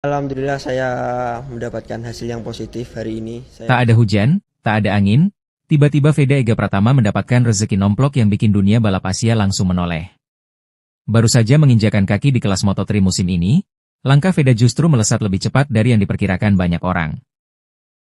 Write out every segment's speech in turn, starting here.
Alhamdulillah saya mendapatkan hasil yang positif hari ini. Tak ada hujan, tak ada angin, tiba-tiba Veda Ega Pratama mendapatkan rezeki nomplok yang bikin dunia balap Asia langsung menoleh. Baru saja menginjakan kaki di kelas Moto3 musim ini, langkah Veda justru melesat lebih cepat dari yang diperkirakan banyak orang.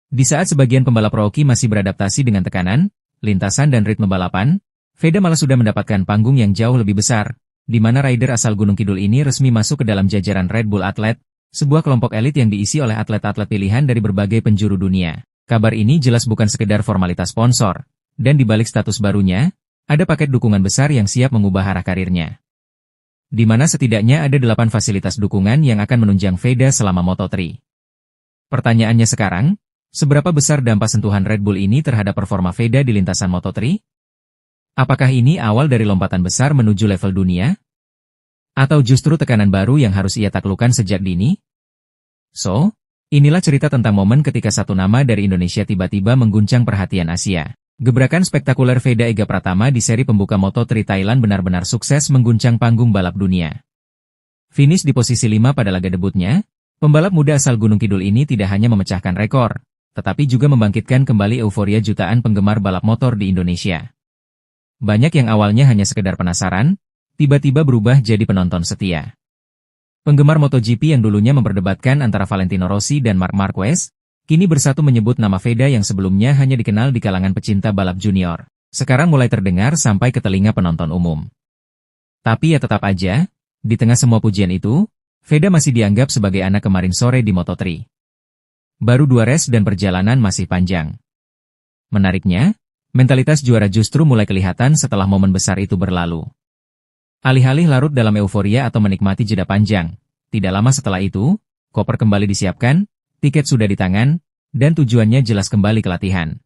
Di saat sebagian pembalap rookie masih beradaptasi dengan tekanan, lintasan dan ritme balapan, Veda malah sudah mendapatkan panggung yang jauh lebih besar, di mana rider asal Gunung Kidul ini resmi masuk ke dalam jajaran Red Bull Athlete, sebuah kelompok elit yang diisi oleh atlet-atlet pilihan dari berbagai penjuru dunia. Kabar ini jelas bukan sekedar formalitas sponsor, dan di balik status barunya, ada paket dukungan besar yang siap mengubah arah karirnya. Di mana setidaknya ada 8 fasilitas dukungan yang akan menunjang Veda selama Moto3. Pertanyaannya sekarang, seberapa besar dampak sentuhan Red Bull ini terhadap performa Veda di lintasan Moto3? Apakah ini awal dari lompatan besar menuju level dunia? Atau justru tekanan baru yang harus ia taklukkan sejak dini? So, inilah cerita tentang momen ketika satu nama dari Indonesia tiba-tiba mengguncang perhatian Asia. Gebrakan spektakuler Veda Ega Pratama di seri pembuka Moto3 Thailand benar-benar sukses mengguncang panggung balap dunia. Finish di posisi 5 pada laga debutnya, pembalap muda asal Gunung Kidul ini tidak hanya memecahkan rekor, tetapi juga membangkitkan kembali euforia jutaan penggemar balap motor di Indonesia. Banyak yang awalnya hanya sekedar penasaran, tiba-tiba berubah jadi penonton setia. Penggemar MotoGP yang dulunya memperdebatkan antara Valentino Rossi dan Marc Marquez, kini bersatu menyebut nama Veda yang sebelumnya hanya dikenal di kalangan pecinta balap junior. Sekarang mulai terdengar sampai ke telinga penonton umum. Tapi ya tetap aja, di tengah semua pujian itu, Veda masih dianggap sebagai anak kemarin sore di Moto3. Baru 2 race dan perjalanan masih panjang. Menariknya, mentalitas juara justru mulai kelihatan setelah momen besar itu berlalu. Alih-alih larut dalam euforia atau menikmati jeda panjang, tidak lama setelah itu, koper kembali disiapkan, tiket sudah di tangan, dan tujuannya jelas kembali ke latihan.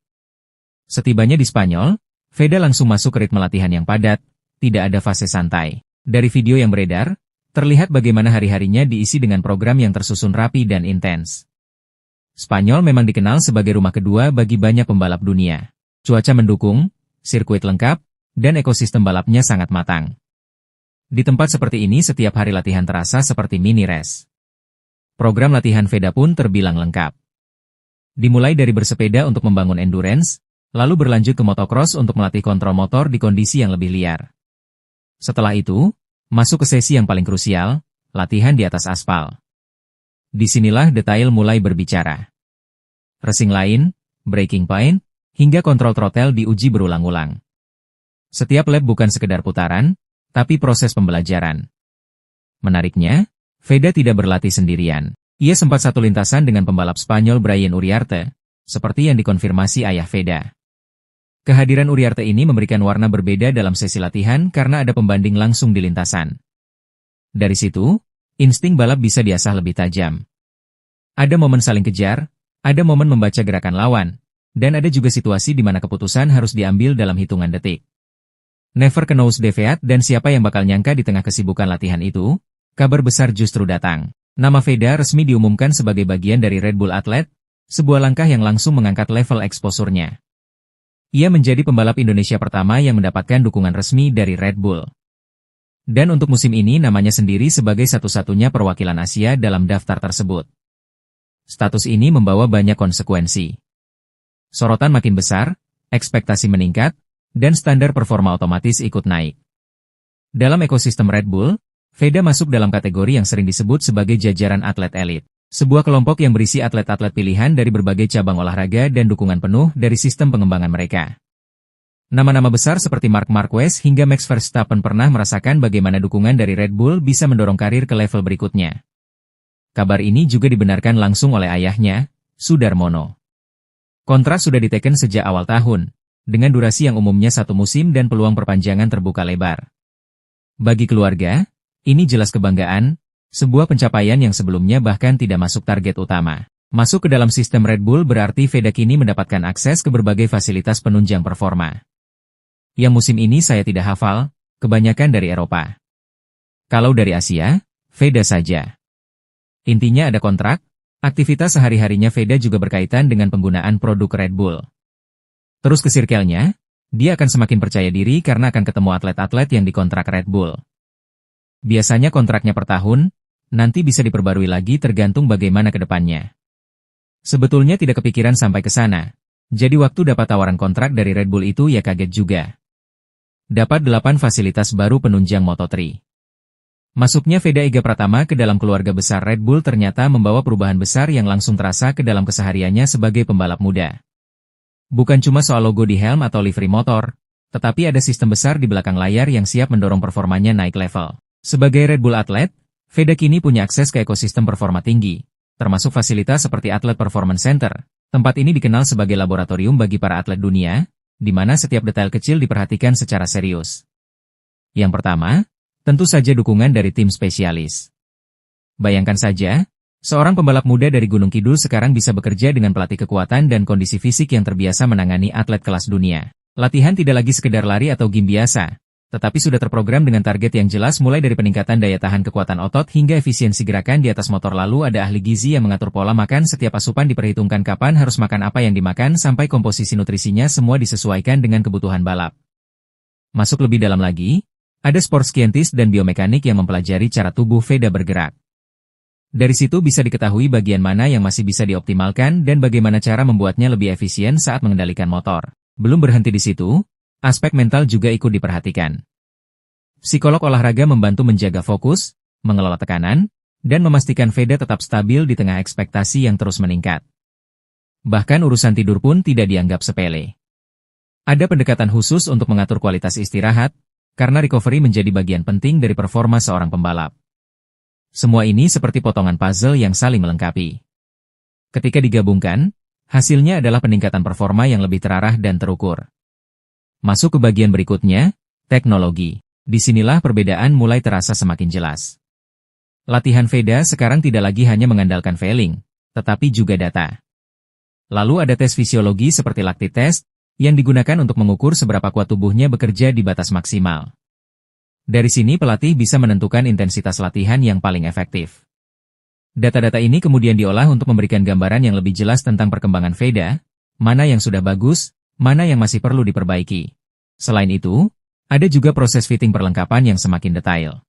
Setibanya di Spanyol, Veda langsung masuk ke ritme latihan yang padat, tidak ada fase santai. Dari video yang beredar, terlihat bagaimana hari-harinya diisi dengan program yang tersusun rapi dan intens. Spanyol memang dikenal sebagai rumah kedua bagi banyak pembalap dunia. Cuaca mendukung, sirkuit lengkap, dan ekosistem balapnya sangat matang. Di tempat seperti ini setiap hari latihan terasa seperti mini race. Program latihan Veda pun terbilang lengkap. Dimulai dari bersepeda untuk membangun endurance, lalu berlanjut ke motocross untuk melatih kontrol motor di kondisi yang lebih liar. Setelah itu, masuk ke sesi yang paling krusial, latihan di atas aspal. Disinilah detail mulai berbicara. Racing line, braking point, hingga kontrol throttle diuji berulang-ulang. Setiap lap bukan sekedar putaran, tapi proses pembelajaran. Menariknya, Veda tidak berlatih sendirian. Ia sempat satu lintasan dengan pembalap Spanyol Brian Uriarte, seperti yang dikonfirmasi ayah Veda. Kehadiran Uriarte ini memberikan warna berbeda dalam sesi latihan karena ada pembanding langsung di lintasan. Dari situ, insting balap bisa diasah lebih tajam. Ada momen saling kejar, ada momen membaca gerakan lawan, dan ada juga situasi di mana keputusan harus diambil dalam hitungan detik. Never knows deviate dan siapa yang bakal nyangka di tengah kesibukan latihan itu, kabar besar justru datang. Nama Veda resmi diumumkan sebagai bagian dari Red Bull Athlete, sebuah langkah yang langsung mengangkat level eksposurnya. Ia menjadi pembalap Indonesia pertama yang mendapatkan dukungan resmi dari Red Bull. Dan untuk musim ini namanya sendiri sebagai satu-satunya perwakilan Asia dalam daftar tersebut. Status ini membawa banyak konsekuensi. Sorotan makin besar, ekspektasi meningkat, dan standar performa otomatis ikut naik. Dalam ekosistem Red Bull, Veda masuk dalam kategori yang sering disebut sebagai jajaran atlet elit. Sebuah kelompok yang berisi atlet-atlet pilihan dari berbagai cabang olahraga dan dukungan penuh dari sistem pengembangan mereka. Nama-nama besar seperti Marc Marquez hingga Max Verstappen pernah merasakan bagaimana dukungan dari Red Bull bisa mendorong karir ke level berikutnya. Kabar ini juga dibenarkan langsung oleh ayahnya, Sudarmono. Kontrak sudah diteken sejak awal tahun, dengan durasi yang umumnya 1 musim dan peluang perpanjangan terbuka lebar. Bagi keluarga, ini jelas kebanggaan, sebuah pencapaian yang sebelumnya bahkan tidak masuk target utama. Masuk ke dalam sistem Red Bull berarti Veda kini mendapatkan akses ke berbagai fasilitas penunjang performa. Yang musim ini saya tidak hafal, kebanyakan dari Eropa. Kalau dari Asia, Veda saja. Intinya ada kontrak, aktivitas sehari-harinya Veda juga berkaitan dengan penggunaan produk Red Bull. Terus ke circle-nya, dia akan semakin percaya diri karena akan ketemu atlet-atlet yang dikontrak Red Bull. Biasanya kontraknya per tahun, nanti bisa diperbarui lagi tergantung bagaimana ke depannya. Sebetulnya tidak kepikiran sampai ke sana. Jadi waktu dapat tawaran kontrak dari Red Bull itu ya kaget juga. Dapat 8 fasilitas baru penunjang Moto3. Masuknya Veda Ega Pratama ke dalam keluarga besar Red Bull ternyata membawa perubahan besar yang langsung terasa ke dalam kesehariannya sebagai pembalap muda. Bukan cuma soal logo di helm atau livery motor, tetapi ada sistem besar di belakang layar yang siap mendorong performanya naik level. Sebagai Red Bull atlet, Veda kini punya akses ke ekosistem performa tinggi, termasuk fasilitas seperti Atlet Performance Center. Tempat ini dikenal sebagai laboratorium bagi para atlet dunia, di mana setiap detail kecil diperhatikan secara serius. Yang pertama, tentu saja dukungan dari tim spesialis. Bayangkan saja, seorang pembalap muda dari Gunung Kidul sekarang bisa bekerja dengan pelatih kekuatan dan kondisi fisik yang terbiasa menangani atlet kelas dunia. Latihan tidak lagi sekedar lari atau gym biasa, tetapi sudah terprogram dengan target yang jelas mulai dari peningkatan daya tahan kekuatan otot hingga efisiensi gerakan di atas motor. Lalu ada ahli gizi yang mengatur pola makan, setiap asupan diperhitungkan kapan harus makan apa yang dimakan sampai komposisi nutrisinya semua disesuaikan dengan kebutuhan balap. Masuk lebih dalam lagi, ada sport scientist dan biomekanik yang mempelajari cara tubuh Veda bergerak. Dari situ bisa diketahui bagian mana yang masih bisa dioptimalkan dan bagaimana cara membuatnya lebih efisien saat mengendalikan motor. Belum berhenti di situ, aspek mental juga ikut diperhatikan. Psikolog olahraga membantu menjaga fokus, mengelola tekanan, dan memastikan Veda tetap stabil di tengah ekspektasi yang terus meningkat. Bahkan urusan tidur pun tidak dianggap sepele. Ada pendekatan khusus untuk mengatur kualitas istirahat, karena recovery menjadi bagian penting dari performa seorang pembalap. Semua ini seperti potongan puzzle yang saling melengkapi. Ketika digabungkan, hasilnya adalah peningkatan performa yang lebih terarah dan terukur. Masuk ke bagian berikutnya, teknologi. Disinilah perbedaan mulai terasa semakin jelas. Latihan Veda sekarang tidak lagi hanya mengandalkan feeling, tetapi juga data. Lalu ada tes fisiologi seperti lactate test, yang digunakan untuk mengukur seberapa kuat tubuhnya bekerja di batas maksimal. Dari sini pelatih bisa menentukan intensitas latihan yang paling efektif. Data-data ini kemudian diolah untuk memberikan gambaran yang lebih jelas tentang perkembangan Veda, mana yang sudah bagus, mana yang masih perlu diperbaiki. Selain itu, ada juga proses fitting perlengkapan yang semakin detail.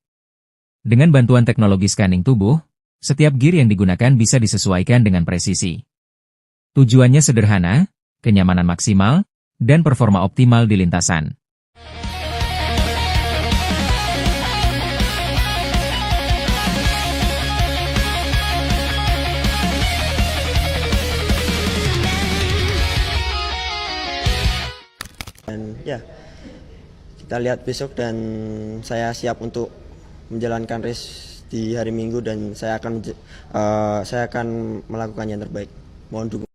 Dengan bantuan teknologi scanning tubuh, setiap gear yang digunakan bisa disesuaikan dengan presisi. Tujuannya sederhana, kenyamanan maksimal, dan performa optimal di lintasan. Dan ya, kita lihat besok dan saya siap untuk menjalankan race di hari Minggu dan saya akan melakukan yang terbaik. Mohon dukungan.